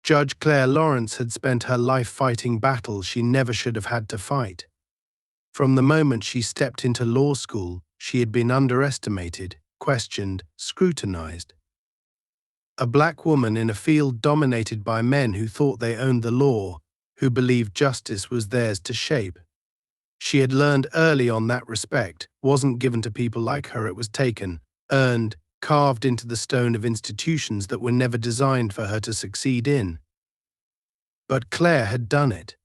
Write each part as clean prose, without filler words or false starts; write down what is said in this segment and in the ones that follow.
Judge Claire Lawrence had spent her life fighting battles she never should have had to fight. From the moment she stepped into law school, she had been underestimated, questioned, scrutinized. A black woman in a field dominated by men who thought they owned the law, who believed justice was theirs to shape. She had learned early on that respect wasn't given to people like her. It was taken, earned, carved into the stone of institutions that were never designed for her to succeed in. But Claire had done it.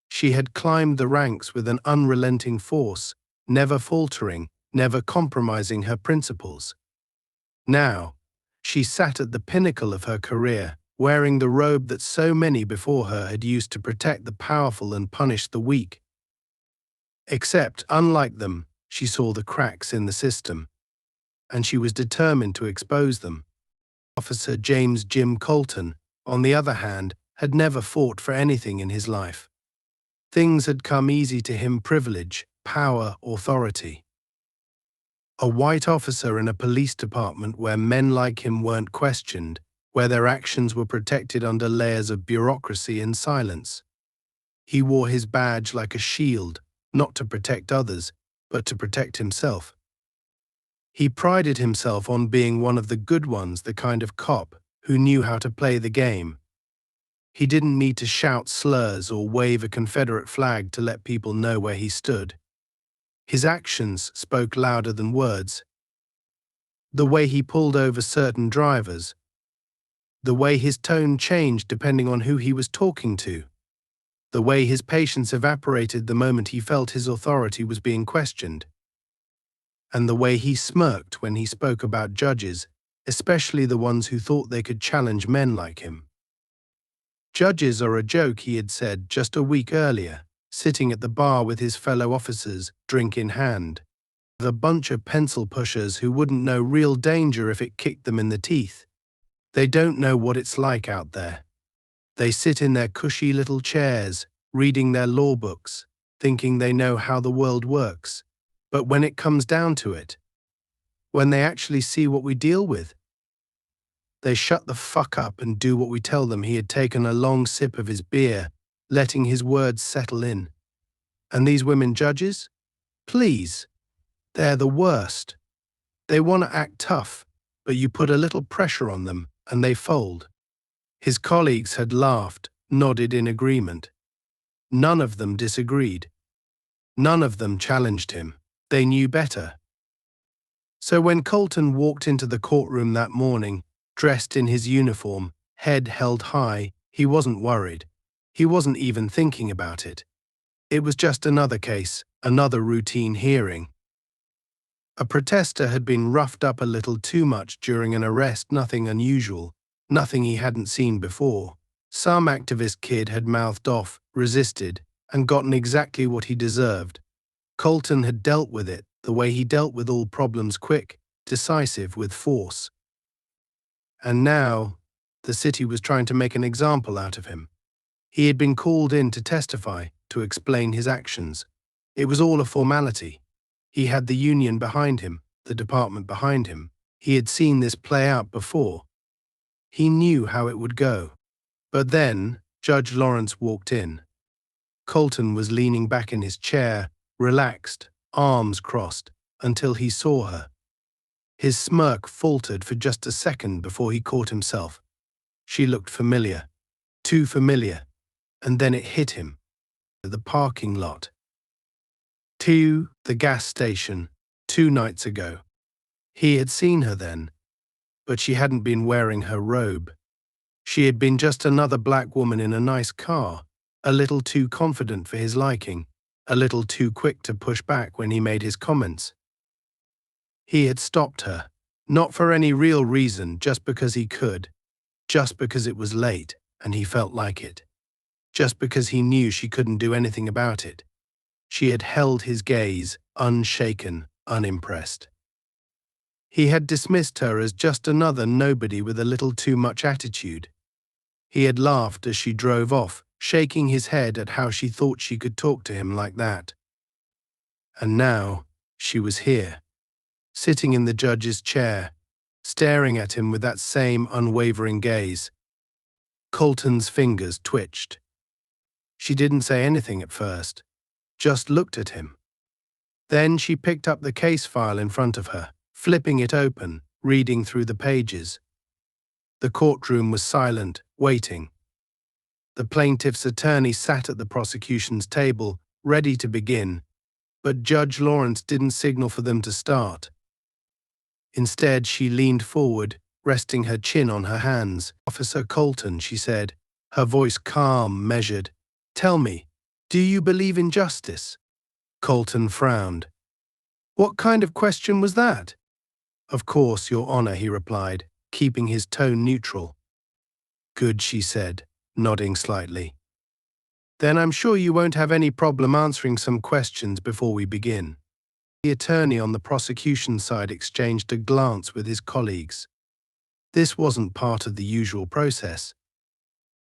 She had climbed the ranks with an unrelenting force, never faltering, never compromising her principles. Now, she sat at the pinnacle of her career, wearing the robe that so many before her had used to protect the powerful and punish the weak. Except, unlike them, she saw the cracks in the system, and she was determined to expose them. Officer James Jim Colton, on the other hand, had never fought for anything in his life. Things had come easy to him: privilege, power, authority. A white officer in a police department where men like him weren't questioned, where their actions were protected under layers of bureaucracy and silence. He wore his badge like a shield, not to protect others, but to protect himself. He prided himself on being one of the good ones, the kind of cop who knew how to play the game. He didn't need to shout slurs or wave a Confederate flag to let people know where he stood. His actions spoke louder than words. The way he pulled over certain drivers, the way his tone changed depending on who he was talking to, the way his patience evaporated the moment he felt his authority was being questioned, and the way he smirked when he spoke about judges, especially the ones who thought they could challenge men like him. Judges are a joke, he had said just a week earlier, sitting at the bar with his fellow officers, drink in hand. A bunch of pencil pushers who wouldn't know real danger if it kicked them in the teeth. They don't know what it's like out there. They sit in their cushy little chairs, reading their law books, thinking they know how the world works. But when it comes down to it, when they actually see what we deal with, they shut the fuck up and do what we tell them. He had taken a long sip of his beer, letting his words settle in. And these women judges? Please. They're the worst. They want to act tough, but you put a little pressure on them and they fold. His colleagues had laughed, nodded in agreement. None of them disagreed. None of them challenged him. They knew better. So when Colton walked into the courtroom that morning, dressed in his uniform, head held high, he wasn't worried. He wasn't even thinking about it. It was just another case, another routine hearing. A protester had been roughed up a little too much during an arrest, nothing unusual, nothing he hadn't seen before. Some activist kid had mouthed off, resisted, and gotten exactly what he deserved. Colton had dealt with it the way he dealt with all problems: quick, decisive, with force. And now, the city was trying to make an example out of him. He had been called in to testify, to explain his actions. It was all a formality. He had the union behind him, the department behind him. He had seen this play out before. He knew how it would go. But then, Judge Lawrence walked in. Colton was leaning back in his chair, relaxed, arms crossed, until he saw her. His smirk faltered for just a second before he caught himself. She looked familiar, too familiar, and then it hit him. The parking lot. The gas station, 2 nights ago. He had seen her then, but she hadn't been wearing her robe. She had been just another black woman in a nice car, a little too confident for his liking, a little too quick to push back when he made his comments. He had stopped her, not for any real reason, just because he could, just because it was late and he felt like it, just because he knew she couldn't do anything about it. She had held his gaze, unshaken, unimpressed. He had dismissed her as just another nobody with a little too much attitude. He had laughed as she drove off, shaking his head at how she thought she could talk to him like that. And now, she was here, sitting in the judge's chair, staring at him with that same unwavering gaze. Colton's fingers twitched. She didn't say anything at first, just looked at him. Then she picked up the case file in front of her, flipping it open, reading through the pages. The courtroom was silent, waiting. The plaintiff's attorney sat at the prosecution's table, ready to begin, but Judge Lawrence didn't signal for them to start. Instead, she leaned forward, resting her chin on her hands. "Officer Colton," she said, her voice calm, measured. "Tell me, do you believe in justice?" Colton frowned. "What kind of question was that?" "Of course, Your Honor," he replied, keeping his tone neutral. "Good," she said, nodding slightly. "Then I'm sure you won't have any problem answering some questions before we begin." The attorney on the prosecution side exchanged a glance with his colleagues. This wasn't part of the usual process.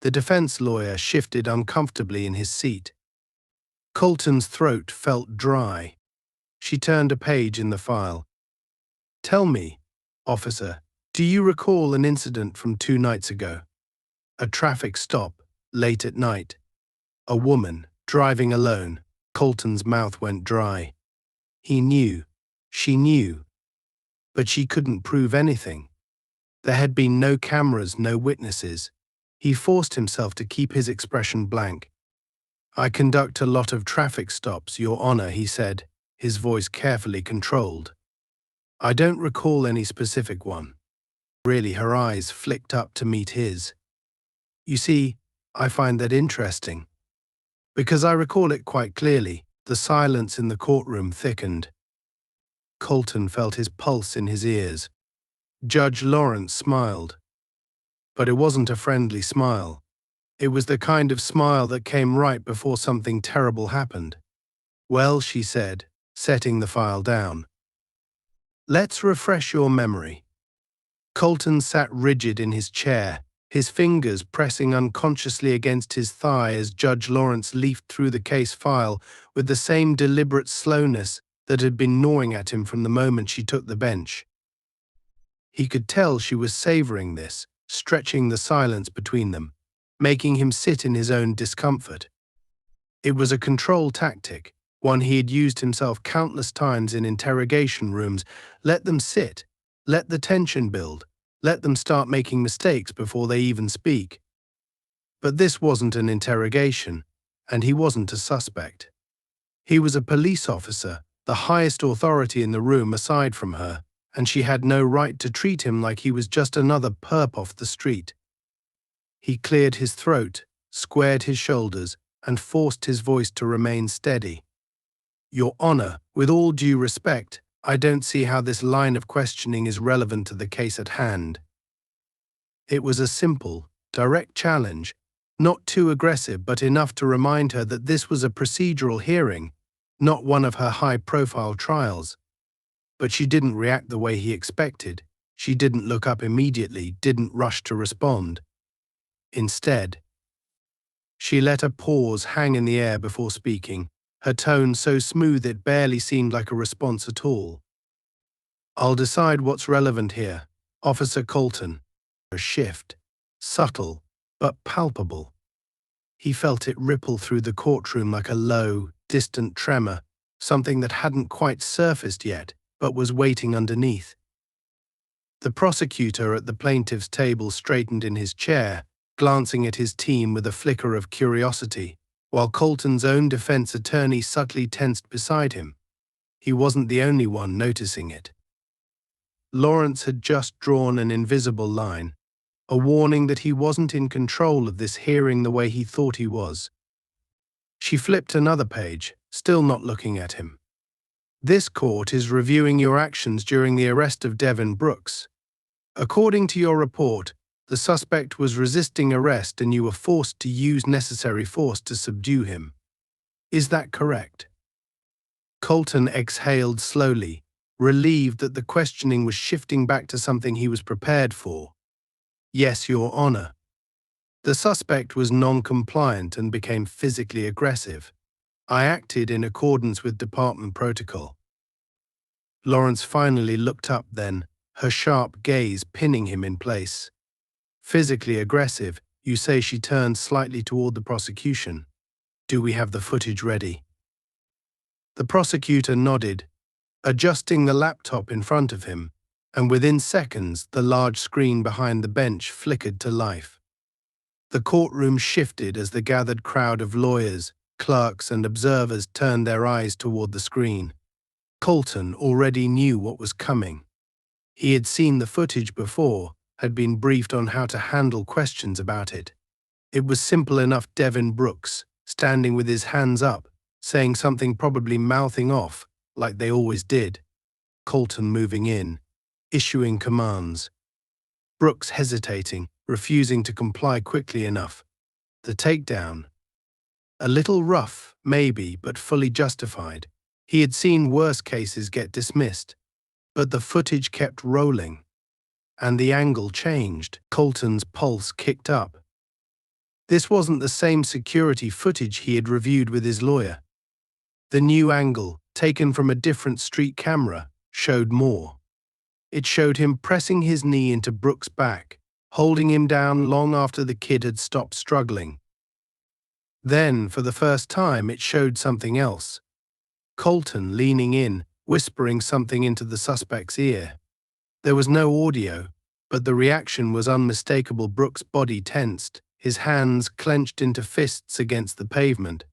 The defense lawyer shifted uncomfortably in his seat. Colton's throat felt dry. She turned a page in the file. "Tell me, officer, do you recall an incident from 2 nights ago? A traffic stop, late at night. A woman, driving alone." Colton's mouth went dry. He knew. She knew. But she couldn't prove anything. There had been no cameras, no witnesses. He forced himself to keep his expression blank. "I conduct a lot of traffic stops, Your Honor," he said, his voice carefully controlled. "I don't recall any specific one." Really, her eyes flicked up to meet his. "You see, I find that interesting. Because I recall it quite clearly." The silence in the courtroom thickened. Colton felt his pulse in his ears. Judge Lawrence smiled. But it wasn't a friendly smile. It was the kind of smile that came right before something terrible happened. "Well," she said, setting the file down. "Let's refresh your memory." Colton sat rigid in his chair, his fingers pressing unconsciously against his thigh as Judge Lawrence leafed through the case file with the same deliberate slowness that had been gnawing at him from the moment she took the bench. He could tell she was savoring this, stretching the silence between them, making him sit in his own discomfort. It was a control tactic, one he had used himself countless times in interrogation rooms. Let them sit, let the tension build, let them start making mistakes before they even speak. But this wasn't an interrogation, and he wasn't a suspect. He was a police officer, the highest authority in the room aside from her, and she had no right to treat him like he was just another perp off the street. He cleared his throat, squared his shoulders, and forced his voice to remain steady. "Your Honor, with all due respect, I don't see how this line of questioning is relevant to the case at hand." It was a simple, direct challenge, not too aggressive but enough to remind her that this was a procedural hearing, not one of her high-profile trials. But she didn't react the way he expected. She didn't look up immediately, didn't rush to respond. Instead, she let a pause hang in the air before speaking, her tone so smooth it barely seemed like a response at all. "I'll decide what's relevant here, Officer Colton." A shift, subtle but palpable. He felt it ripple through the courtroom like a low, distant tremor, something that hadn't quite surfaced yet, but was waiting underneath. The prosecutor at the plaintiff's table straightened in his chair, glancing at his team with a flicker of curiosity, while Colton's own defense attorney subtly tensed beside him. He wasn't the only one noticing it. Lawrence had just drawn an invisible line, a warning that he wasn't in control of this hearing the way he thought he was. She flipped another page, still not looking at him. "This court is reviewing your actions during the arrest of Devin Brooks. According to your report, the suspect was resisting arrest and you were forced to use necessary force to subdue him. Is that correct?" Colton exhaled slowly, relieved that the questioning was shifting back to something he was prepared for. "Yes, Your Honor." The suspect was non-compliant and became physically aggressive. "I acted in accordance with department protocol." Lawrence finally looked up then, her sharp gaze pinning him in place. "Physically aggressive, You say she turned slightly toward the prosecution. Do we have the footage ready? The prosecutor nodded, adjusting the laptop in front of him, and within seconds the large screen behind the bench flickered to life. The courtroom shifted as the gathered crowd of lawyers, clerks, and observers turned their eyes toward the screen. Colton already knew what was coming. He had seen the footage before, had been briefed on how to handle questions about it. It was simple enough. Devin Brooks, standing with his hands up, saying something, probably mouthing off, like they always did. Colton moving in, issuing commands. Brooks hesitating, refusing to comply quickly enough. The takedown. A little rough, maybe, but fully justified. He had seen worse cases get dismissed. But the footage kept rolling. And the angle changed. Colton's pulse kicked up. This wasn't the same security footage he had reviewed with his lawyer. The new angle, taken from a different street camera, showed more. It showed him pressing his knee into Brooks' back, holding him down long after the kid had stopped struggling. Then, for the first time, it showed something else. Colton leaning in, whispering something into the suspect's ear. There was no audio, but the reaction was unmistakable. Brooks' body tensed, his hands clenched into fists against the pavement.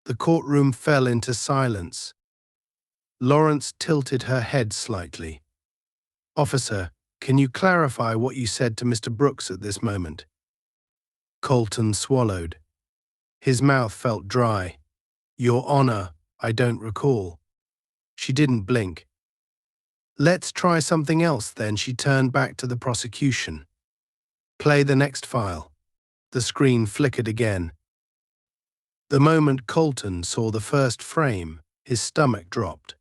The courtroom fell into silence. Lawrence tilted her head slightly. "Officer, can you clarify what you said to Mr. Brooks at this moment?" Colton swallowed. His mouth felt dry. "Your Honor, I don't recall." She didn't blink. "Let's try something else then." She turned back to the prosecution. "Play the next file." The screen flickered again. The moment Colton saw the first frame, his stomach dropped.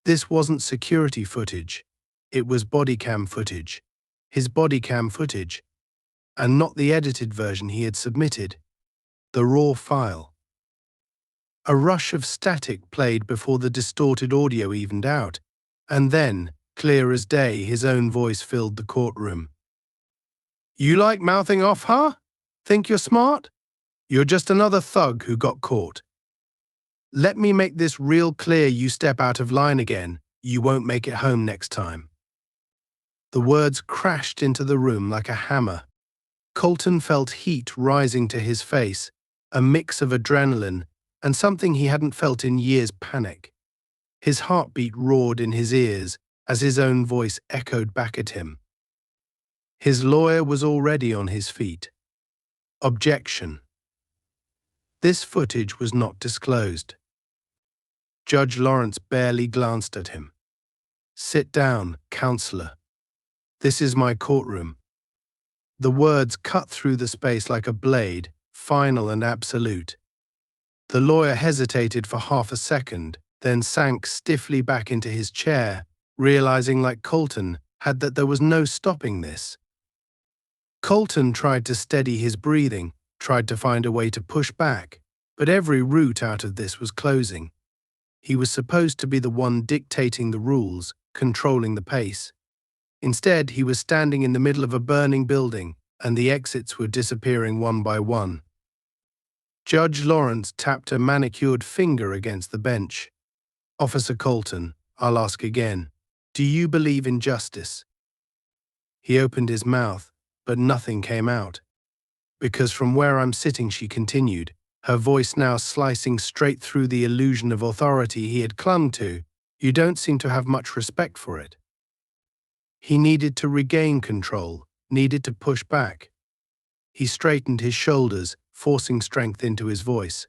This wasn't security footage. It was bodycam footage. His bodycam footage. And not the edited version he had submitted. The raw file. A rush of static played before the distorted audio evened out, and then, clear as day, his own voice filled the courtroom. "You like mouthing off, huh? Think you're smart? You're just another thug who got caught. Let me make this real clear. You step out of line again, you won't make it home next time." The words crashed into the room like a hammer. Colton felt heat rising to his face, a mix of adrenaline and something he hadn't felt in years: panic. His heartbeat roared in his ears as his own voice echoed back at him. His lawyer was already on his feet. Objection. This footage was not disclosed. Judge Lawrence barely glanced at him. "Sit down, counselor. This is my courtroom." The words cut through the space like a blade, final and absolute. The lawyer hesitated for half a second, then sank stiffly back into his chair, realizing, like Colton had, that there was no stopping this. Colton tried to steady his breathing, tried to find a way to push back, but every route out of this was closing. He was supposed to be the one dictating the rules, controlling the pace. Instead, he was standing in the middle of a burning building, and the exits were disappearing one by one. Judge Lawrence tapped a manicured finger against the bench. "Officer Colton, I'll ask again. Do you believe in justice?" He opened his mouth, but nothing came out. "Because from where I'm sitting," she continued, her voice now slicing straight through the illusion of authority he had clung to, "you don't seem to have much respect for it." He needed to regain control, needed to push back. He straightened his shoulders, forcing strength into his voice.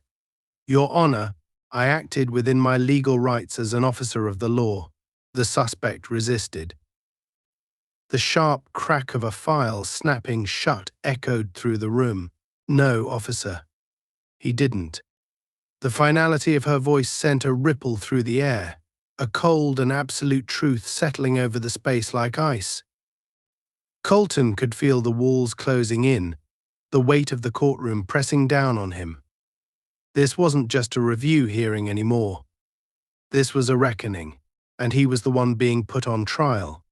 "Your Honor, I acted within my legal rights as an officer of the law." The suspect resisted. The sharp crack of a file snapping shut echoed through the room. "No, officer." He didn't. The finality of her voice sent a ripple through the air, a cold and absolute truth settling over the space like ice. Colton could feel the walls closing in, the weight of the courtroom pressing down on him. This wasn't just a review hearing anymore. This was a reckoning, and he was the one being put on trial.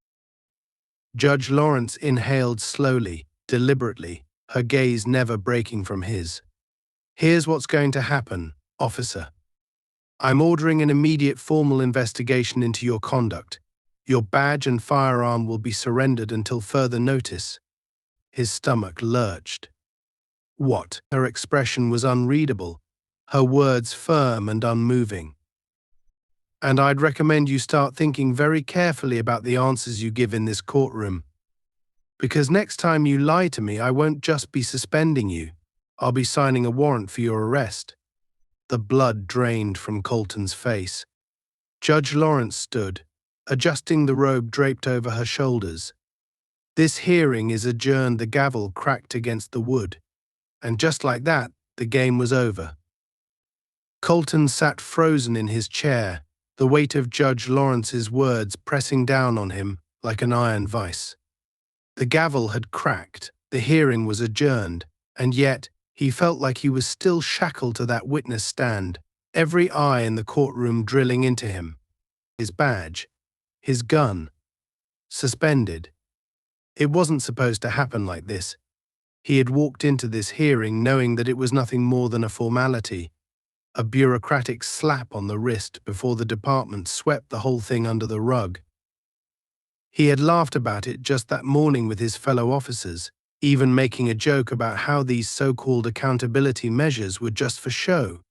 Judge Lawrence inhaled slowly, deliberately, her gaze never breaking from his. "Here's what's going to happen, officer. I'm ordering an immediate formal investigation into your conduct. Your badge and firearm will be surrendered until further notice." His stomach lurched. What? Her expression was unreadable, her words firm and unmoving. "And I'd recommend you start thinking very carefully about the answers you give in this courtroom. Because next time you lie to me, I won't just be suspending you. I'll be signing a warrant for your arrest." The blood drained from Colton's face. Judge Lawrence stood, adjusting the robe draped over her shoulders. "This hearing is adjourned." The gavel cracked against the wood. And just like that, the game was over. Colton sat frozen in his chair, the weight of Judge Lawrence's words pressing down on him like an iron vice. The gavel had cracked, the hearing was adjourned, and yet he felt like he was still shackled to that witness stand, every eye in the courtroom drilling into him. His badge, his gun, suspended. It wasn't supposed to happen like this. He had walked into this hearing knowing that it was nothing more than a formality, a bureaucratic slap on the wrist before the department swept the whole thing under the rug. He had laughed about it just that morning with his fellow officers, even making a joke about how these so-called accountability measures were just for show.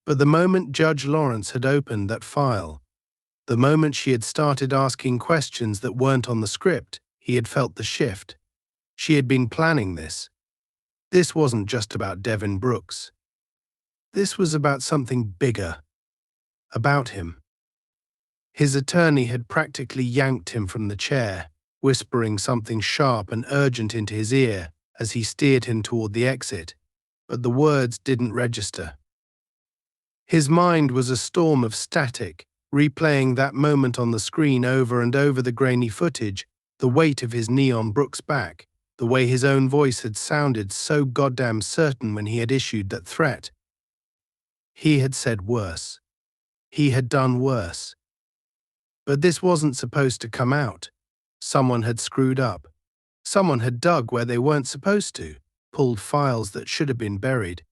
But the moment Judge Lawrence had opened that file, the moment she had started asking questions that weren't on the script, he had felt the shift. She had been planning this. This wasn't just about Devin Brooks. This was about something bigger. About him. His attorney had practically yanked him from the chair, whispering something sharp and urgent into his ear as he steered him toward the exit, but the words didn't register. His mind was a storm of static, replaying that moment on the screen over and over, the grainy footage, the weight of his knee on Brooks' back, the way his own voice had sounded so goddamn certain when he had issued that threat. He had said worse. He had done worse. But this wasn't supposed to come out. Someone had screwed up. Someone had dug where they weren't supposed to, pulled files that should have been buried.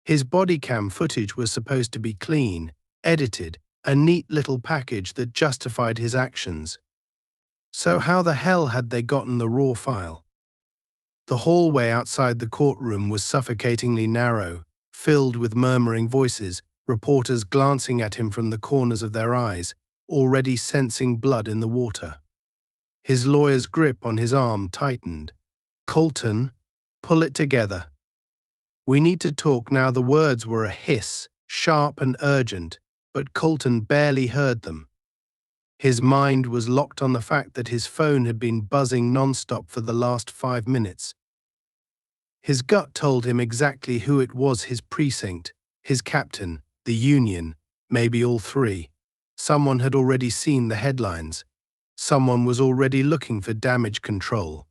His body cam footage was supposed to be clean, edited, a neat little package that justified his actions. So how the hell had they gotten the raw file? The hallway outside the courtroom was suffocatingly narrow, filled with murmuring voices, reporters glancing at him from the corners of their eyes, already sensing blood in the water. His lawyer's grip on his arm tightened. "Colton, pull it together. We need to talk now." The words were a hiss, sharp and urgent, but Colton barely heard them. His mind was locked on the fact that his phone had been buzzing non-stop for the last 5 minutes. His gut told him exactly who it was: his precinct, his captain, the union, maybe all three. Someone had already seen the headlines. Someone was already looking for damage control.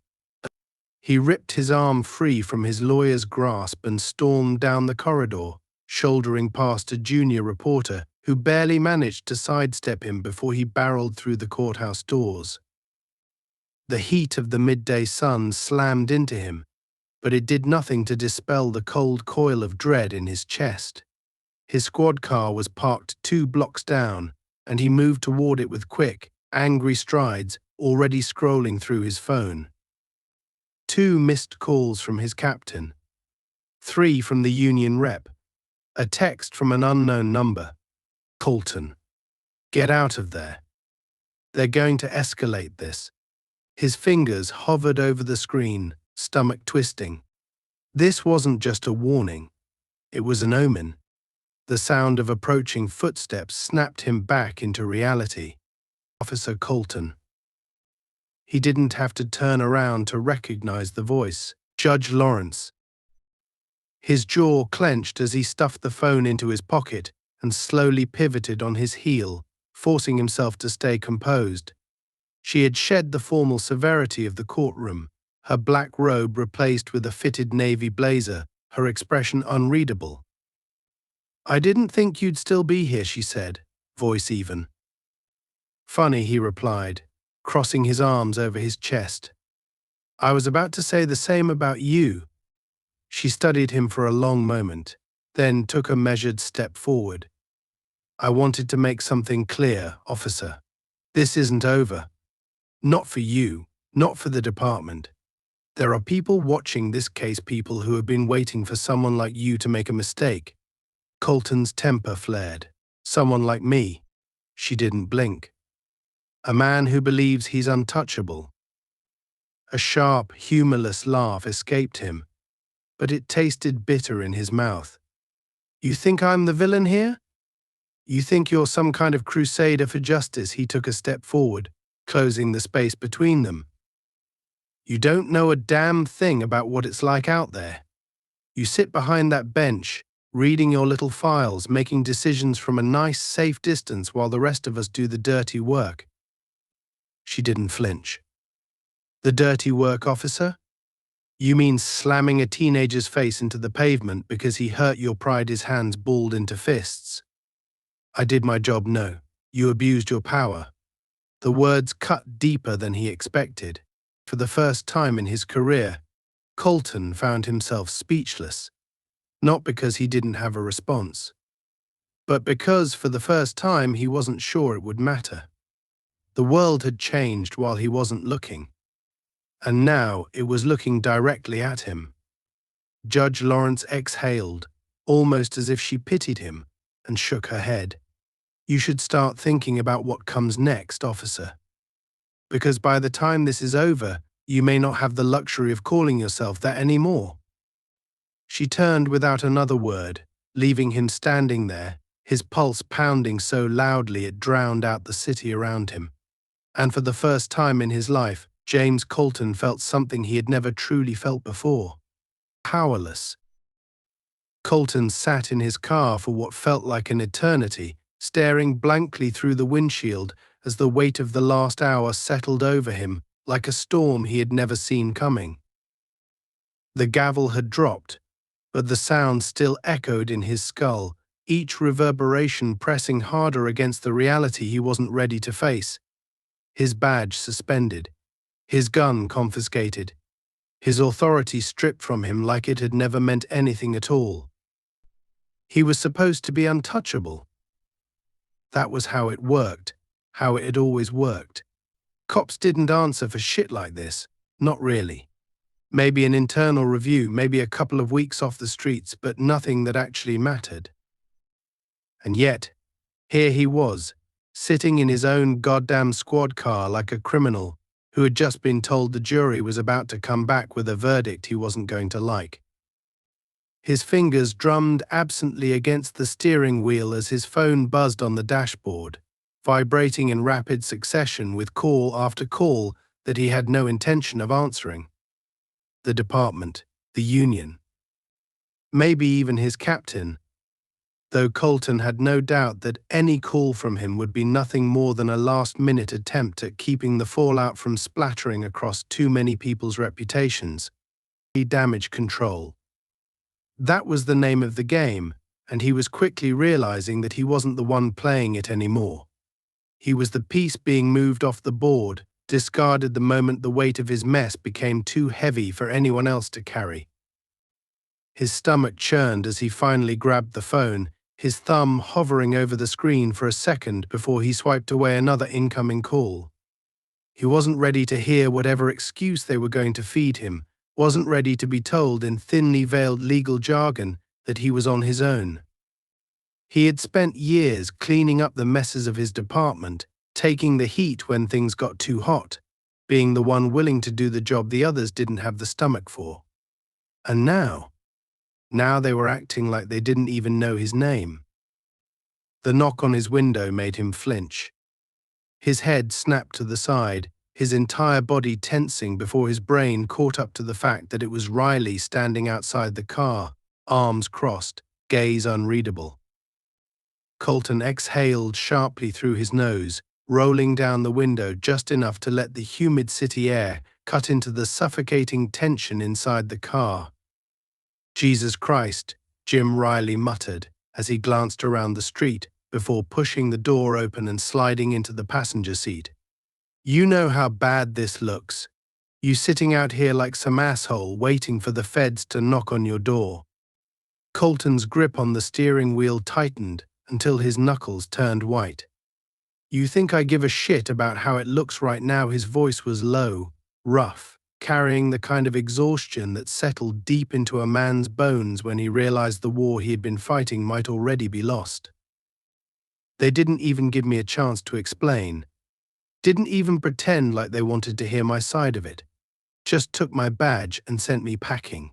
He ripped his arm free from his lawyer's grasp and stormed down the corridor, shouldering past a junior reporter who barely managed to sidestep him before he barreled through the courthouse doors. The heat of the midday sun slammed into him, but it did nothing to dispel the cold coil of dread in his chest. His squad car was parked 2 blocks down, and he moved toward it with quick, angry strides, already scrolling through his phone. 2 missed calls from his captain. 3 from the union rep. A text from an unknown number. "Colton, get out of there. They're going to escalate this." His fingers hovered over the screen, stomach twisting. This wasn't just a warning. It was an omen. The sound of approaching footsteps snapped him back into reality. Officer Colton. He didn't have to turn around to recognize the voice. Judge Lawrence. His jaw clenched as he stuffed the phone into his pocket and slowly pivoted on his heel, forcing himself to stay composed. She had shed the formal severity of the courtroom, her black robe replaced with a fitted navy blazer, her expression unreadable. "I didn't think you'd still be here," she said, voice even. "Funny," he replied, crossing his arms over his chest. I was about to say the same about you. She studied him for a long moment, then took a measured step forward. I wanted to make something clear, officer. This isn't over. Not for you, not for the department. There are people watching this case, people who have been waiting for someone like you to make a mistake. Colton's temper flared. Someone like me. She didn't blink. A man who believes he's untouchable. A sharp, humorless laugh escaped him, but it tasted bitter in his mouth. You think I'm the villain here? You think you're some kind of crusader for justice? He took a step forward, closing the space between them. You don't know a damn thing about what it's like out there. You sit behind that bench, reading your little files, making decisions from a nice, safe distance while the rest of us do the dirty work. She didn't flinch. The dirty work, officer? You mean slamming a teenager's face into the pavement because he hurt your pride, his hands balled into fists? I did my job, no. You abused your power. The words cut deeper than he expected. For the first time in his career, Colton found himself speechless, not because he didn't have a response, but because for the first time he wasn't sure it would matter. The world had changed while he wasn't looking, and now it was looking directly at him. Judge Lawrence exhaled, almost as if she pitied him, and shook her head. You should start thinking about what comes next, officer. Because by the time this is over, you may not have the luxury of calling yourself that anymore. She turned without another word, leaving him standing there, his pulse pounding so loudly it drowned out the city around him. And for the first time in his life, James Colton felt something he had never truly felt before. Powerless. Colton sat in his car for what felt like an eternity, staring blankly through the windshield as the weight of the last hour settled over him like a storm he had never seen coming. The gavel had dropped, but the sound still echoed in his skull, each reverberation pressing harder against the reality he wasn't ready to face. His badge suspended, his gun confiscated, his authority stripped from him like it had never meant anything at all. He was supposed to be untouchable. That was how it worked, how it had always worked. Cops didn't answer for shit like this, not really. Maybe an internal review, maybe a couple of weeks off the streets, but nothing that actually mattered. And yet, here he was, sitting in his own goddamn squad car like a criminal who had just been told the jury was about to come back with a verdict he wasn't going to like. His fingers drummed absently against the steering wheel as his phone buzzed on the dashboard, vibrating in rapid succession with call after call that he had no intention of answering. The department, the union, maybe even his captain, though Colton had no doubt that any call from him would be nothing more than a last-minute attempt at keeping the fallout from splattering across too many people's reputations. He damaged control. That was the name of the game, and he was quickly realizing that he wasn't the one playing it anymore. He was the piece being moved off the board, discarded the moment the weight of his mess became too heavy for anyone else to carry. His stomach churned as he finally grabbed the phone, his thumb hovering over the screen for a second before he swiped away another incoming call. He wasn't ready to hear whatever excuse they were going to feed him, wasn't ready to be told in thinly veiled legal jargon that he was on his own. He had spent years cleaning up the messes of his department, taking the heat when things got too hot, being the one willing to do the job the others didn't have the stomach for. And now they were acting like they didn't even know his name. The knock on his window made him flinch. His head snapped to the side, his entire body tensing before his brain caught up to the fact that it was Riley standing outside the car, arms crossed, gaze unreadable. Colton exhaled sharply through his nose, rolling down the window just enough to let the humid city air cut into the suffocating tension inside the car. Jesus Christ, Jim Riley muttered as he glanced around the street before pushing the door open and sliding into the passenger seat. You know how bad this looks. You sitting out here like some asshole waiting for the feds to knock on your door. Colton's grip on the steering wheel tightened until his knuckles turned white. You think I give a shit about how it looks right now? His voice was low, rough, carrying the kind of exhaustion that settled deep into a man's bones when he realized the war he had been fighting might already be lost. They didn't even give me a chance to explain. Didn't even pretend like they wanted to hear my side of it. Just took my badge and sent me packing.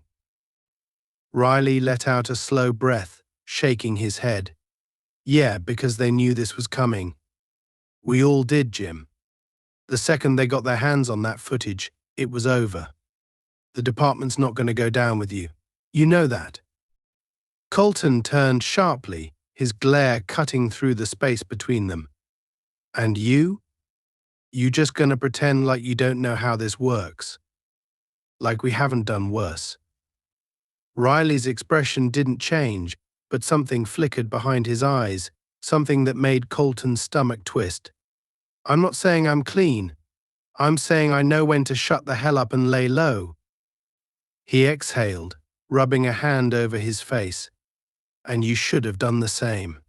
Riley let out a slow breath, shaking his head. Yeah, because they knew this was coming. We all did, Jim. The second they got their hands on that footage, it was over. The department's not going to go down with you. You know that. Colton turned sharply, his glare cutting through the space between them. And you? You just going to pretend like you don't know how this works? Like we haven't done worse. Riley's expression didn't change, but something flickered behind his eyes, something that made Colton's stomach twist. I'm not saying I'm clean. I'm saying I know when to shut the hell up and lay low. He exhaled, rubbing a hand over his face. And you should have done the same.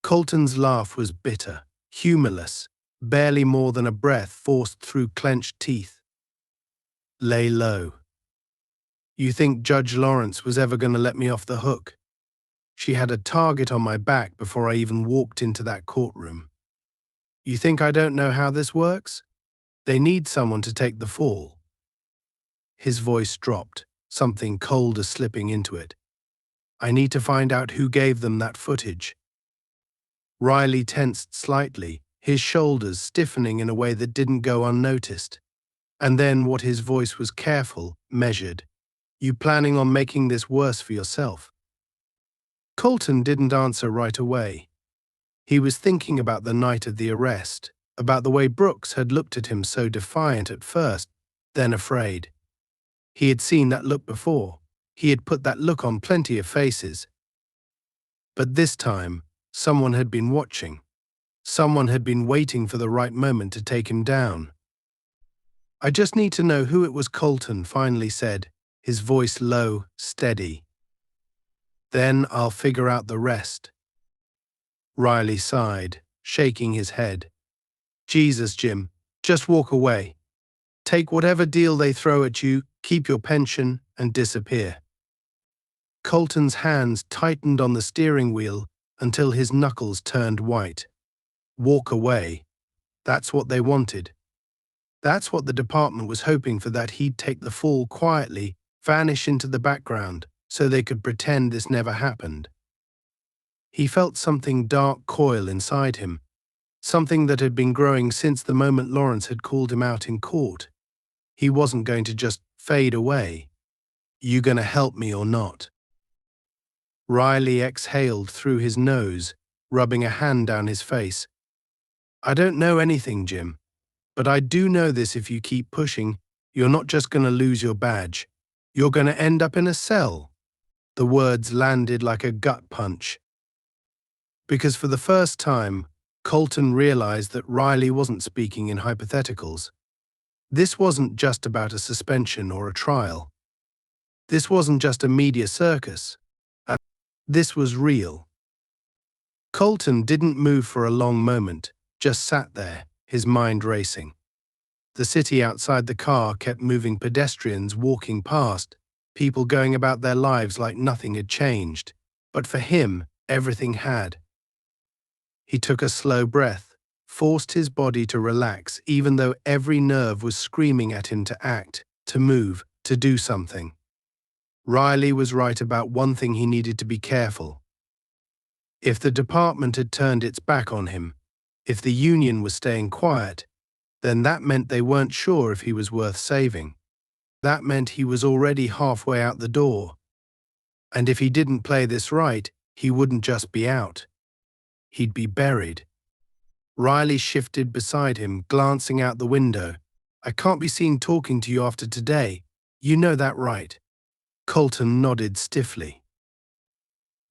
Colton's laugh was bitter, humorless, barely more than a breath forced through clenched teeth. Lay low. You think Judge Lawrence was ever going to let me off the hook? She had a target on my back before I even walked into that courtroom. You think I don't know how this works? They need someone to take the fall. His voice dropped, something colder slipping into it. I need to find out who gave them that footage. Riley tensed slightly, his shoulders stiffening in a way that didn't go unnoticed. And then what his voice was careful, measured. You planning on making this worse for yourself? Colton didn't answer right away. He was thinking about the night of the arrest, about the way Brooks had looked at him so defiant at first, then afraid. He had seen that look before. He had put that look on plenty of faces. But this time, someone had been watching. Someone had been waiting for the right moment to take him down. I just need to know who it was, Colton finally said, his voice low, steady. Then I'll figure out the rest. Riley sighed, shaking his head. Jesus, Jim, just walk away. Take whatever deal they throw at you, keep your pension, and disappear. Colton's hands tightened on the steering wheel until his knuckles turned white. Walk away. That's what they wanted. That's what the department was hoping for, that he'd take the fall quietly, vanish into the background, so they could pretend this never happened. He felt something dark coil inside him, something that had been growing since the moment Lawrence had called him out in court. He wasn't going to just fade away. You gonna help me or not? Riley exhaled through his nose, rubbing a hand down his face. I don't know anything, Jim, but I do know this: if you keep pushing, you're not just gonna lose your badge. You're gonna end up in a cell. The words landed like a gut punch. Because for the first time, Colton realized that Riley wasn't speaking in hypotheticals. This wasn't just about a suspension or a trial. This wasn't just a media circus. This was real. Colton didn't move for a long moment, just sat there, his mind racing. The city outside the car kept moving, pedestrians walking past, people going about their lives like nothing had changed. But for him, everything had. He took a slow breath, forced his body to relax even though every nerve was screaming at him to act, to move, to do something. Riley was right about one thing: he needed to be careful. If the department had turned its back on him, if the union was staying quiet, then that meant they weren't sure if he was worth saving. That meant he was already halfway out the door. And if he didn't play this right, he wouldn't just be out. He'd be buried. Riley shifted beside him, glancing out the window. I can't be seen talking to you after today. You know that, right? Colton nodded stiffly.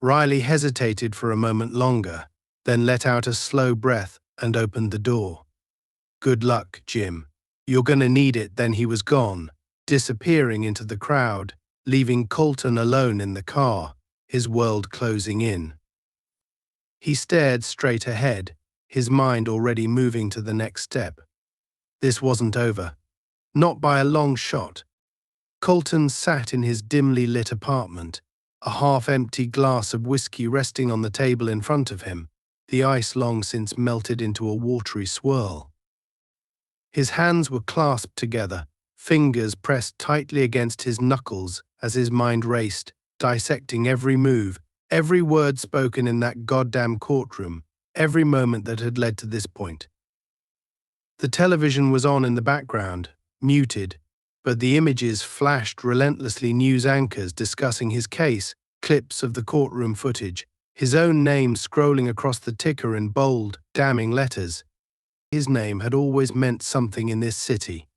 Riley hesitated for a moment longer, then let out a slow breath and opened the door. Good luck, Jim. "You're gonna need it." Then he was gone, disappearing into the crowd, leaving Colton alone in the car, his world closing in. He stared straight ahead, his mind already moving to the next step. This wasn't over. Not by a long shot. Colton sat in his dimly lit apartment, a half-empty glass of whiskey resting on the table in front of him, the ice long since melted into a watery swirl. His hands were clasped together, fingers pressed tightly against his knuckles as his mind raced, dissecting every move, every word spoken in that goddamn courtroom, every moment that had led to this point. The television was on in the background, muted, but the images flashed relentlessly, news anchors discussing his case, clips of the courtroom footage, his own name scrolling across the ticker in bold, damning letters. His name had always meant something in this city.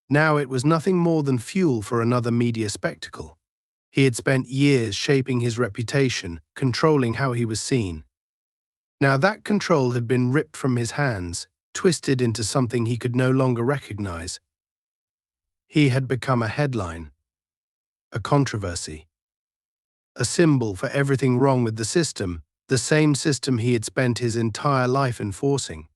Now it was nothing more than fuel for another media spectacle. He had spent years shaping his reputation, controlling how he was seen. Now that control had been ripped from his hands, twisted into something he could no longer recognize. He had become a headline, a controversy, a symbol for everything wrong with the system, the same system he had spent his entire life enforcing.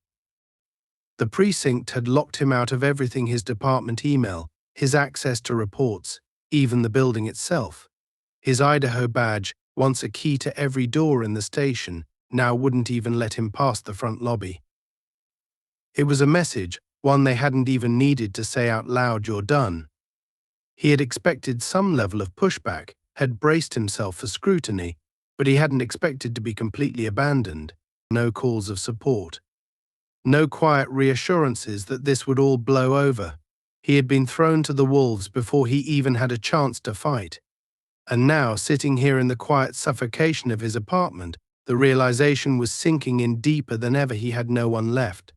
The precinct had locked him out of everything: his department email, his access to reports, even the building itself. His Idaho badge, once a key to every door in the station, now wouldn't even let him past the front lobby. It was a message, one they hadn't even needed to say out loud, "You're done." He had expected some level of pushback, had braced himself for scrutiny, but he hadn't expected to be completely abandoned. No calls of support. No quiet reassurances that this would all blow over. He had been thrown to the wolves before he even had a chance to fight. And now, sitting here in the quiet suffocation of his apartment, the realization was sinking in deeper than ever. He had no one left.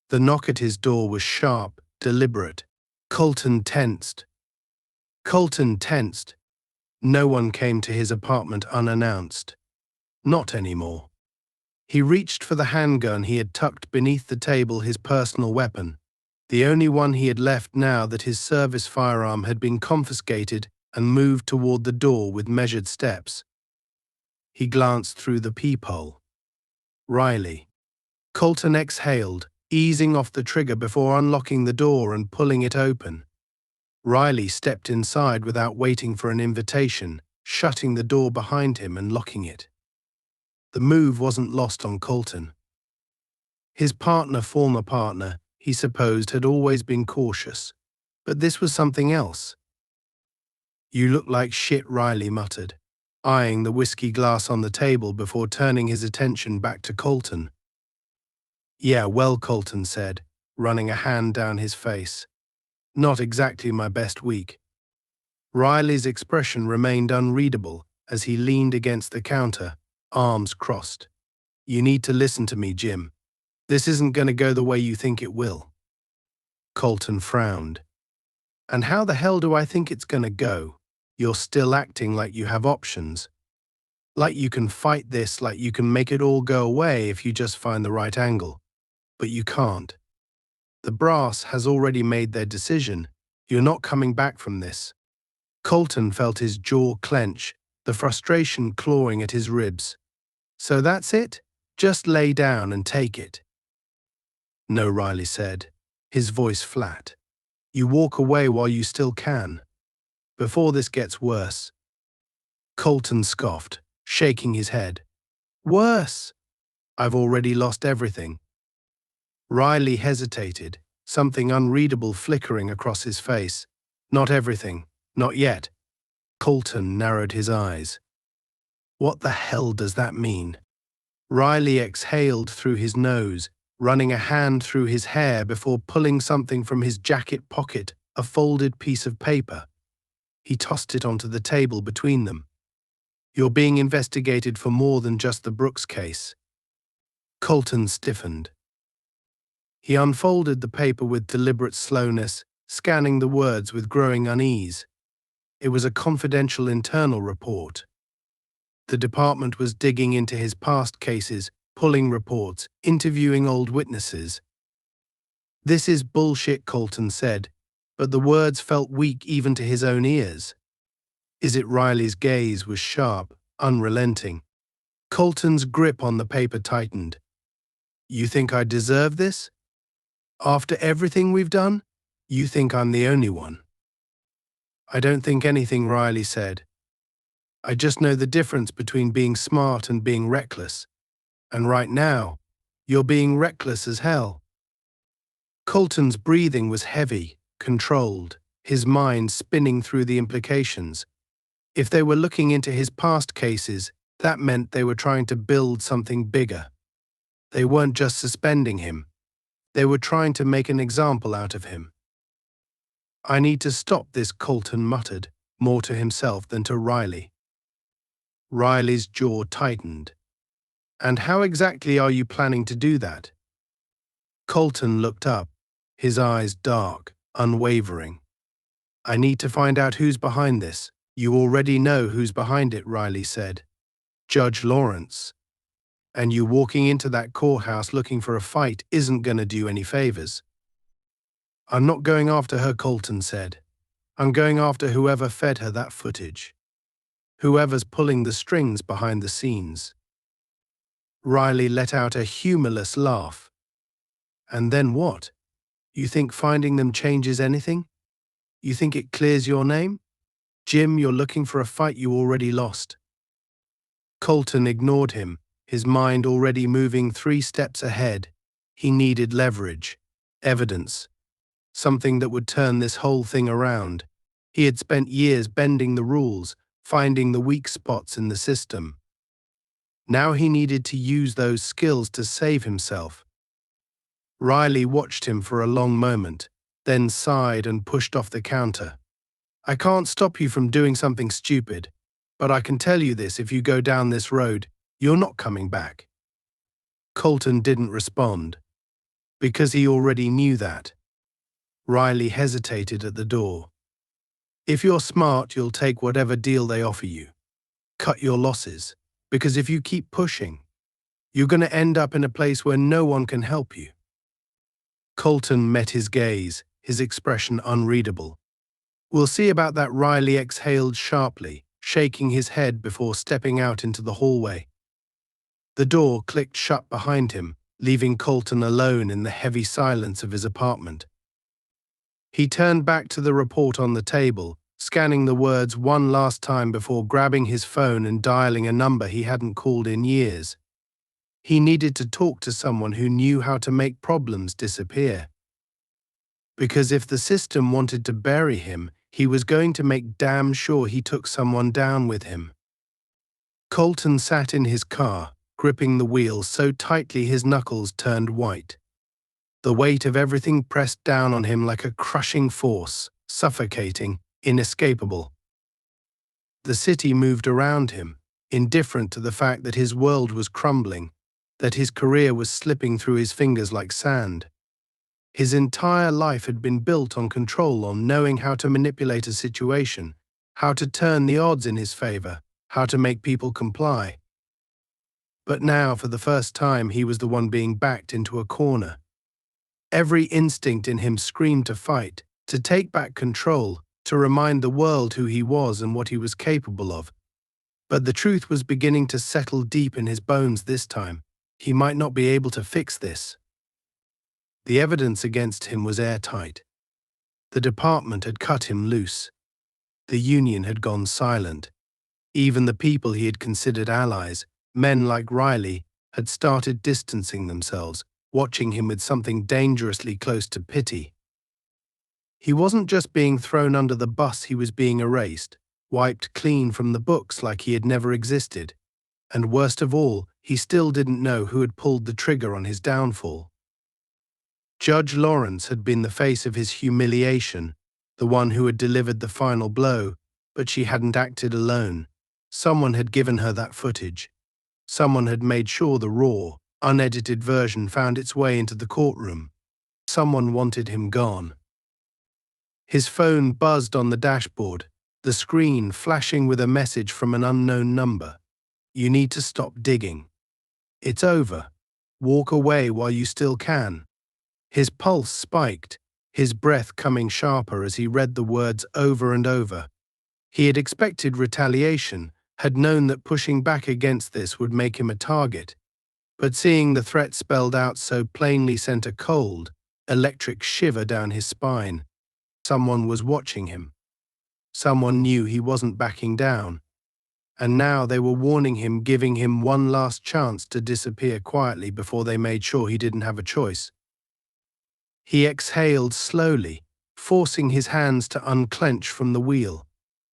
The knock at his door was sharp, deliberate. Colton tensed. No one came to his apartment unannounced. Not anymore. He reached for the handgun he had tucked beneath the table, his personal weapon, the only one he had left now that his service firearm had been confiscated, and moved toward the door with measured steps. He glanced through the peephole. Riley. Colton exhaled, easing off the trigger before unlocking the door and pulling it open. Riley stepped inside without waiting for an invitation, shutting the door behind him and locking it. The move wasn't lost on Colton. His former partner, he supposed, had always been cautious. But this was something else. "You look like shit," Riley muttered, eyeing the whiskey glass on the table before turning his attention back to Colton. "Yeah, well," Colton said, running a hand down his face. "Not exactly my best week." Riley's expression remained unreadable as he leaned against the counter, arms crossed. "You need to listen to me, Jim. This isn't going to go the way you think it will." Colton frowned. "And how the hell do I think it's going to go? You're still acting like you have options. Like you can fight this, like you can make it all go away if you just find the right angle. But you can't. The brass has already made their decision. You're not coming back from this." Colton felt his jaw clench, the frustration clawing at his ribs. "So that's it? Just lay down and take it." "No," Riley said, his voice flat. "You walk away while you still can. Before this gets worse." Colton scoffed, shaking his head. "Worse? I've already lost everything." Riley hesitated, something unreadable flickering across his face. "Not everything. Not yet." Colton narrowed his eyes. "What the hell does that mean?" Riley exhaled through his nose, running a hand through his hair before pulling something from his jacket pocket, a folded piece of paper. He tossed it onto the table between them. "You're being investigated for more than just the Brooks case." Colton stiffened. He unfolded the paper with deliberate slowness, scanning the words with growing unease. It was a confidential internal report. The department was digging into his past cases, pulling reports, interviewing old witnesses. "This is bullshit," Colton said, but the words felt weak even to his own ears. Is it? Riley's gaze was sharp, unrelenting. Colton's grip on the paper tightened. "You think I deserve this? After everything we've done? You think I'm the only one?" "I don't think anything," Riley said. "I just know the difference between being smart and being reckless. And right now, you're being reckless as hell." Colton's breathing was heavy, controlled, his mind spinning through the implications. If they were looking into his past cases, that meant they were trying to build something bigger. They weren't just suspending him. They were trying to make an example out of him. "I need to stop this," Colton muttered, more to himself than to Riley. Riley's jaw tightened. "And how exactly are you planning to do that?" Colton looked up, his eyes dark, unwavering. "I need to find out who's behind this." "You already know who's behind it," Riley said. "Judge Lawrence. And you walking into that courthouse looking for a fight isn't going to do any favors." "I'm not going after her," Colton said. "I'm going after whoever fed her that footage. Whoever's pulling the strings behind the scenes." Riley let out a humorless laugh. "And then what? You think finding them changes anything? You think it clears your name? Jim, you're looking for a fight you already lost." Colton ignored him, his mind already moving 3 steps ahead. He needed leverage, evidence, something that would turn this whole thing around. He had spent years bending the rules, finding the weak spots in the system. Now he needed to use those skills to save himself. Riley watched him for a long moment, then sighed and pushed off the counter. "I can't stop you from doing something stupid, but I can tell you this: if you go down this road, you're not coming back." Colton didn't respond, because he already knew that. Riley hesitated at the door. "If you're smart, you'll take whatever deal they offer you. Cut your losses, because if you keep pushing, you're going to end up in a place where no one can help you." Colton met his gaze, his expression unreadable. "We'll see about that," Riley exhaled sharply, shaking his head before stepping out into the hallway. The door clicked shut behind him, leaving Colton alone in the heavy silence of his apartment. He turned back to the report on the table, scanning the words one last time before grabbing his phone and dialing a number he hadn't called in years. He needed to talk to someone who knew how to make problems disappear. Because if the system wanted to bury him, he was going to make damn sure he took someone down with him. Colton sat in his car, gripping the wheel so tightly his knuckles turned white. The weight of everything pressed down on him like a crushing force, suffocating, inescapable. The city moved around him, indifferent to the fact that his world was crumbling, that his career was slipping through his fingers like sand. His entire life had been built on control, on knowing how to manipulate a situation, how to turn the odds in his favor, how to make people comply. But now, for the first time, he was the one being backed into a corner. Every instinct in him screamed to fight, to take back control, to remind the world who he was and what he was capable of. But the truth was beginning to settle deep in his bones this time. He might not be able to fix this. The evidence against him was airtight. The department had cut him loose. The union had gone silent. Even the people he had considered allies, men like Riley, had started distancing themselves, watching him with something dangerously close to pity. He wasn't just being thrown under the bus, he was being erased, wiped clean from the books like he had never existed. And worst of all, he still didn't know who had pulled the trigger on his downfall. Judge Lawrence had been the face of his humiliation, the one who had delivered the final blow, but she hadn't acted alone. Someone had given her that footage. Someone had made sure the raw, unedited version found its way into the courtroom. Someone wanted him gone. His phone buzzed on the dashboard, the screen flashing with a message from an unknown number. "You need to stop digging. It's over. Walk away while you still can." His pulse spiked, his breath coming sharper as he read the words over and over. He had expected retaliation, had known that pushing back against this would make him a target, but seeing the threat spelled out so plainly sent a cold, electric shiver down his spine. Someone was watching him. Someone knew he wasn't backing down. And now they were warning him, giving him one last chance to disappear quietly before they made sure he didn't have a choice. He exhaled slowly, forcing his hands to unclench from the wheel.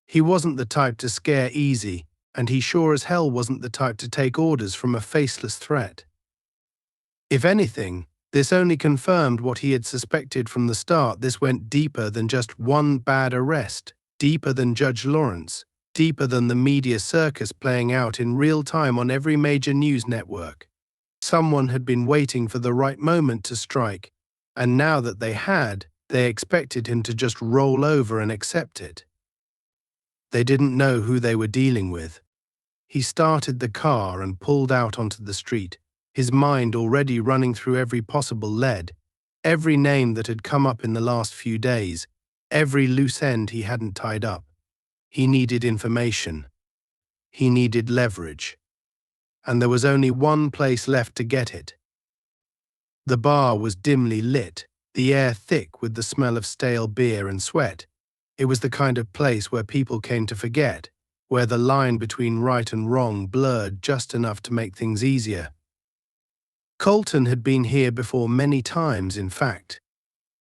He wasn't the type to scare easy, and he sure as hell wasn't the type to take orders from a faceless threat. If anything, this only confirmed what he had suspected from the start. This went deeper than just one bad arrest, deeper than Judge Lawrence, deeper than the media circus playing out in real time on every major news network. Someone had been waiting for the right moment to strike, and now that they had, they expected him to just roll over and accept it. They didn't know who they were dealing with. He started the car and pulled out onto the street, his mind already running through every possible lead, every name that had come up in the last few days, every loose end he hadn't tied up. He needed information. He needed leverage. And there was only one place left to get it. The bar was dimly lit, the air thick with the smell of stale beer and sweat. It was the kind of place where people came to forget, where the line between right and wrong blurred just enough to make things easier. Colton had been here before many times, in fact.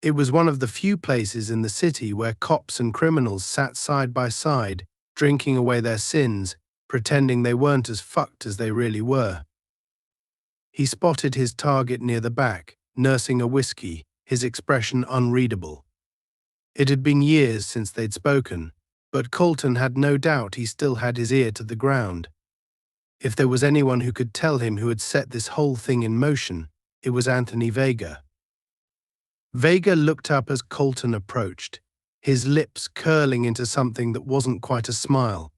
It was one of the few places in the city where cops and criminals sat side by side, drinking away their sins, pretending they weren't as fucked as they really were. He spotted his target near the back, nursing a whiskey, his expression unreadable. It had been years since they'd spoken, but Colton had no doubt he still had his ear to the ground. If there was anyone who could tell him who had set this whole thing in motion, it was Anthony Vega. Vega looked up as Colton approached, his lips curling into something that wasn't quite a smile.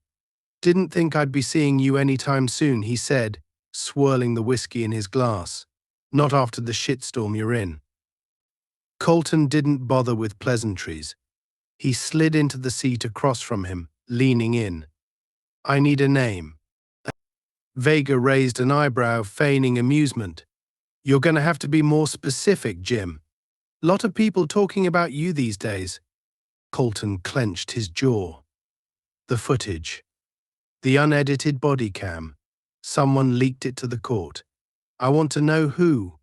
"Didn't think I'd be seeing you anytime soon," he said, swirling the whiskey in his glass. "Not after the shitstorm you're in." Colton didn't bother with pleasantries. He slid into the seat across from him, leaning in. "I need a name." Vega raised an eyebrow, feigning amusement. "You're gonna have to be more specific, Jim. Lot of people talking about you these days." Colton clenched his jaw. The footage. The unedited body cam. Someone leaked it to the court. "I want to know who."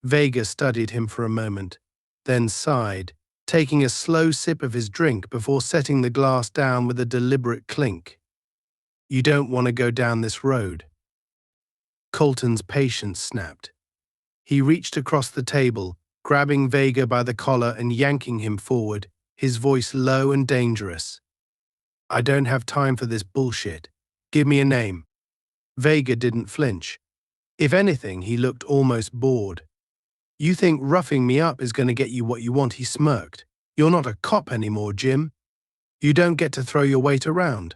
Vega studied him for a moment, then sighed, taking a slow sip of his drink before setting the glass down with a deliberate clink. "You don't want to go down this road." Colton's patience snapped. He reached across the table, grabbing Vega by the collar and yanking him forward, his voice low and dangerous. "I don't have time for this bullshit. Give me a name." Vega didn't flinch. If anything, he looked almost bored. "You think roughing me up is going to get you what you want?" he smirked. "You're not a cop anymore, Jim. You don't get to throw your weight around."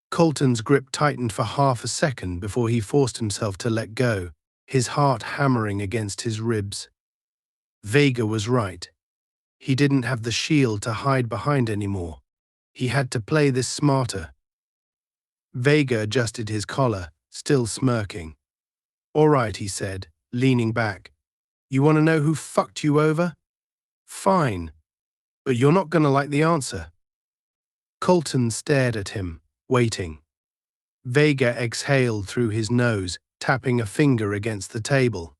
Colton's grip tightened for half a second before he forced himself to let go, his heart hammering against his ribs. Vega was right. He didn't have the shield to hide behind anymore. He had to play this smarter. Vega adjusted his collar, still smirking. "All right," he said, leaning back. "You want to know who fucked you over? Fine. But you're not going to like the answer." Colton stared at him, waiting. Vega exhaled through his nose, tapping a finger against the table.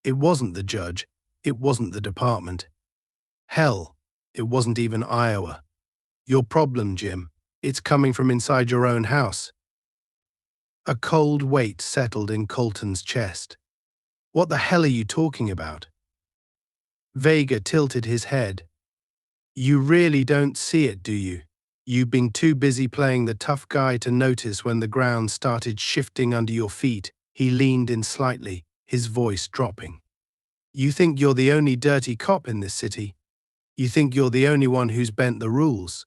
It wasn't the judge. It wasn't the department. Hell, it wasn't even Iowa. Your problem, Jim, it's coming from inside your own house. A cold weight settled in Colton's chest. "What the hell are you talking about?" Vega tilted his head. "You really don't see it, do you? You've been too busy playing the tough guy to notice when the ground started shifting under your feet." He leaned in slightly, his voice dropping. "You think you're the only dirty cop in this city? You think you're the only one who's bent the rules?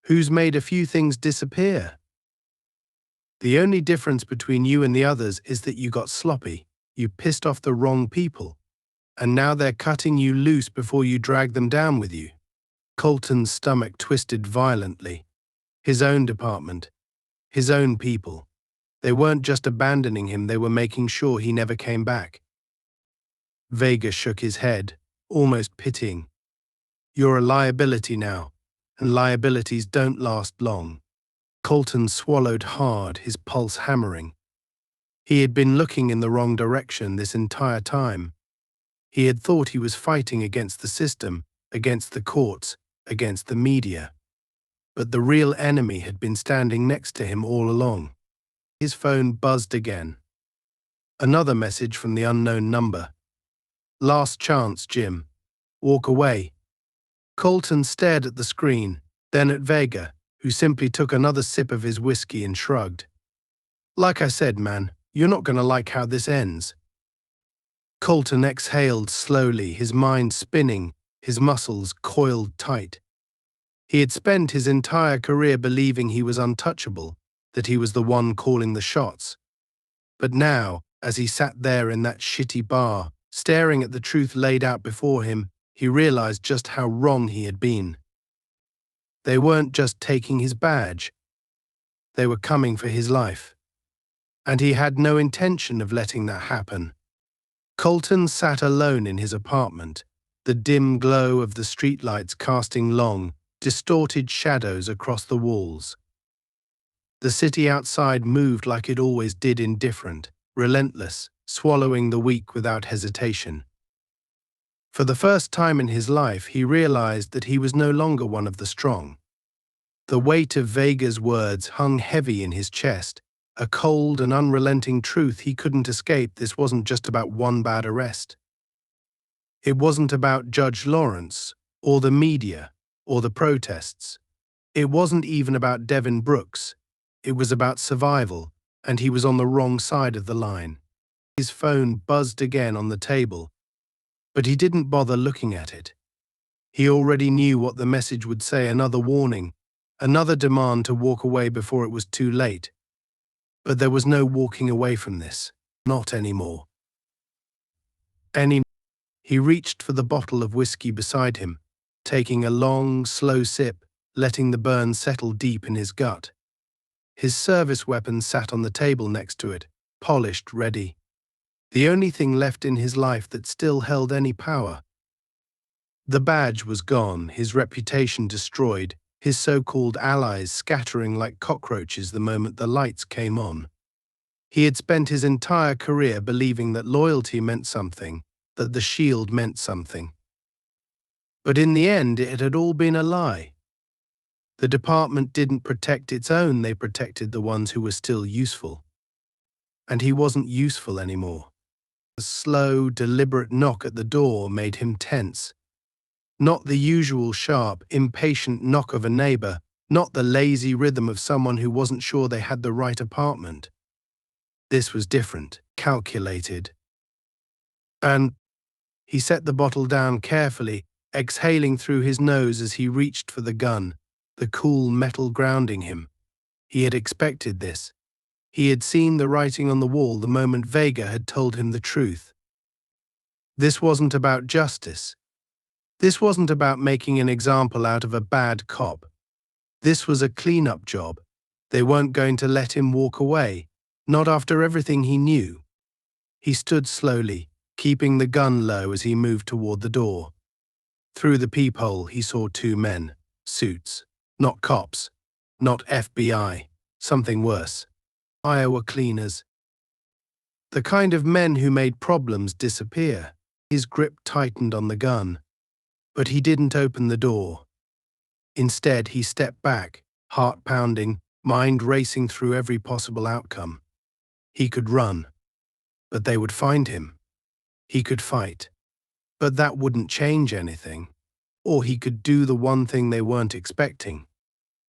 Who's made a few things disappear? The only difference between you and the others is that you got sloppy. You pissed off the wrong people. and now they're cutting you loose before you drag them down with you. Colton's stomach twisted violently. His own department, his own people. They weren't just abandoning him, they were making sure he never came back. Vega shook his head, almost pitying. You're a liability now, and liabilities don't last long. Colton swallowed hard, his pulse hammering. He had been looking in the wrong direction this entire time. He had thought he was fighting against the system, against the courts, against the media. But the real enemy had been standing next to him all along. His phone buzzed again. Another message from the unknown number. Last chance, Jim. Walk away. Colton stared at the screen, then at Vega, who simply took another sip of his whiskey and shrugged. Like I said, man, you're not going to like how this ends. Colton exhaled slowly, his mind spinning, his muscles coiled tight. He had spent his entire career believing he was untouchable, that he was the one calling the shots. But now, as he sat there in that shitty bar, staring at the truth laid out before him, he realized just how wrong he had been. They weren't just taking his badge. They were coming for his life. And he had no intention of letting that happen. Colton sat alone in his apartment, the dim glow of the streetlights casting long, distorted shadows across the walls. The city outside moved like it always did, indifferent, relentless, swallowing the weak without hesitation. For the first time in his life, he realized that he was no longer one of the strong. The weight of Vega's words hung heavy in his chest, a cold and unrelenting truth he couldn't escape. This wasn't just about one bad arrest. It wasn't about Judge Lawrence, or the media, or the protests. It wasn't even about Devin Brooks. It was about survival, and he was on the wrong side of the line. His phone buzzed again on the table, but he didn't bother looking at it. He already knew what the message would say, another warning, another demand to walk away before it was too late. But there was no walking away from this, not anymore. He reached for the bottle of whiskey beside him, taking a long, slow sip, letting the burn settle deep in his gut. His service weapon sat on the table next to it, polished, ready. The only thing left in his life that still held any power. The badge was gone, his reputation destroyed, his so-called allies scattering like cockroaches the moment the lights came on. He had spent his entire career believing that loyalty meant something, that the shield meant something. But in the end, it had all been a lie. The department didn't protect its own, they protected the ones who were still useful. And he wasn't useful anymore. A slow, deliberate knock at the door made him tense. Not the usual sharp, impatient knock of a neighbor, not the lazy rhythm of someone who wasn't sure they had the right apartment. This was different, calculated. And he set the bottle down carefully, exhaling through his nose as he reached for the gun, the cool metal grounding him. He had expected this. He had seen the writing on the wall the moment Vega had told him the truth. This wasn't about justice. This wasn't about making an example out of a bad cop. This was a cleanup job. They weren't going to let him walk away, not after everything he knew. He stood slowly, keeping the gun low as he moved toward the door. Through the peephole, he saw two men, suits, not cops, not FBI, something worse. Iowa cleaners. The kind of men who made problems disappear. His grip tightened on the gun. But he didn't open the door. Instead, he stepped back, heart pounding, mind racing through every possible outcome. He could run, but they would find him. He could fight, but that wouldn't change anything. Or he could do the one thing they weren't expecting.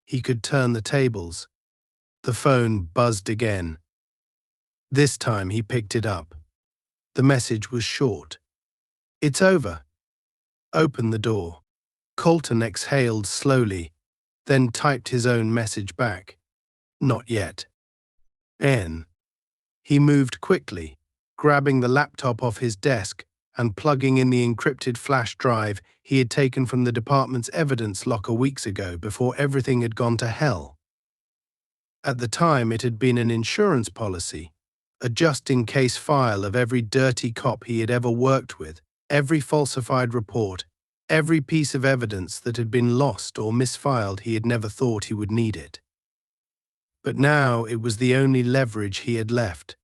He could turn the tables. The phone buzzed again. This time he picked it up. The message was short. It's over. Open the door. Colton exhaled slowly, then typed his own message back. Not yet. N. He moved quickly, grabbing the laptop off his desk, and plugging in the encrypted flash drive he had taken from the department's evidence locker weeks ago before everything had gone to hell. At the time, it had been an insurance policy, a just-in-case file of every dirty cop he had ever worked with, every falsified report, every piece of evidence that had been lost or misfiled. He had never thought he would need it. But now it was the only leverage he had left.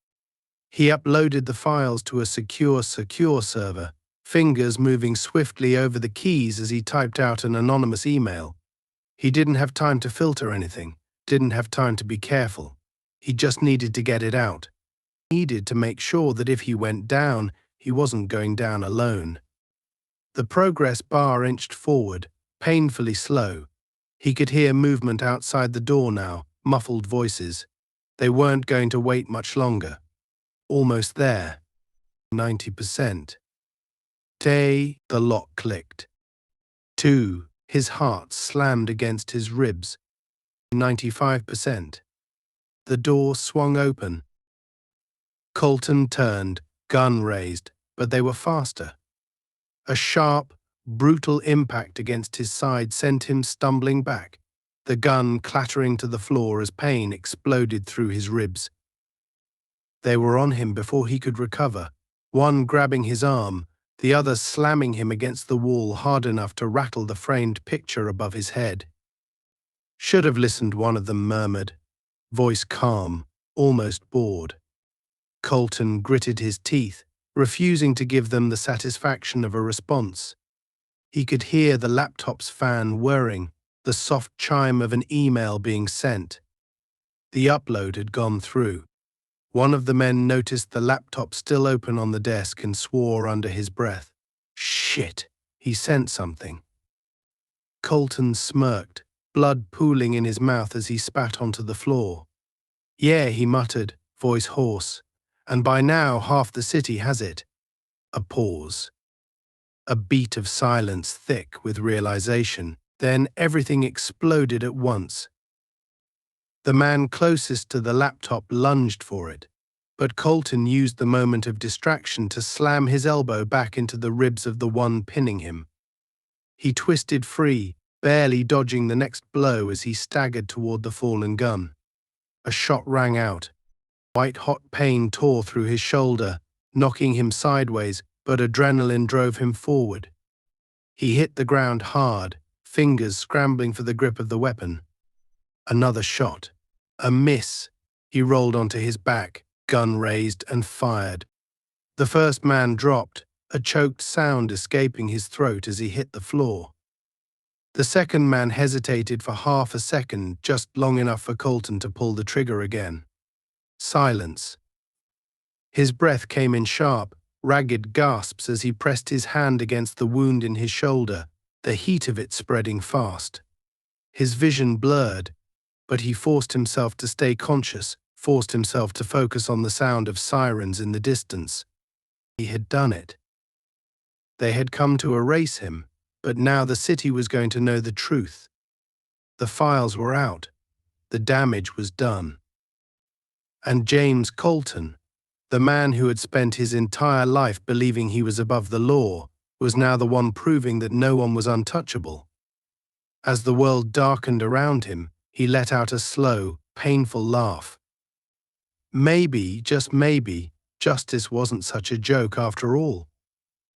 He uploaded the files to a secure server, fingers moving swiftly over the keys as he typed out an anonymous email. He didn't have time to filter anything, didn't have time to be careful. He just needed to get it out. He needed to make sure that if he went down, he wasn't going down alone. The progress bar inched forward, painfully slow. He could hear movement outside the door now, muffled voices. They weren't going to wait much longer. Almost there. 90%. The lock clicked. 2. His heart slammed against his ribs. 95%. The door swung open. Colton turned, gun raised, but they were faster. A sharp, brutal impact against his side sent him stumbling back, the gun clattering to the floor as pain exploded through his ribs. They were on him before he could recover, one grabbing his arm, the other slamming him against the wall hard enough to rattle the framed picture above his head. "Should have listened," one of them murmured, voice calm, almost bored. Colton gritted his teeth, refusing to give them the satisfaction of a response. He could hear the laptop's fan whirring, the soft chime of an email being sent. The upload had gone through. One of the men noticed the laptop still open on the desk and swore under his breath. "Shit," he sent something. Colton smirked, blood pooling in his mouth as he spat onto the floor. "Yeah," he muttered, voice hoarse, "and by now half the city has it." A pause. A beat of silence thick with realization. Then everything exploded at once. The man closest to the laptop lunged for it, but Colton used the moment of distraction to slam his elbow back into the ribs of the one pinning him. He twisted free, barely dodging the next blow as he staggered toward the fallen gun. A shot rang out. White-hot pain tore through his shoulder, knocking him sideways, but adrenaline drove him forward. He hit the ground hard, fingers scrambling for the grip of the weapon. Another shot. A miss. He rolled onto his back, gun raised, and fired. The first man dropped, a choked sound escaping his throat as he hit the floor. The second man hesitated for half a second, just long enough for Colton to pull the trigger again. Silence. His breath came in sharp, ragged gasps as he pressed his hand against the wound in his shoulder, the heat of it spreading fast. His vision blurred, but he forced himself to stay conscious, forced himself to focus on the sound of sirens in the distance. He had done it. They had come to erase him, but now the city was going to know the truth. The files were out. The damage was done. And James Colton, the man who had spent his entire life believing he was above the law, was now the one proving that no one was untouchable. As the world darkened around him, he let out a slow, painful laugh. Maybe, just maybe, justice wasn't such a joke after all.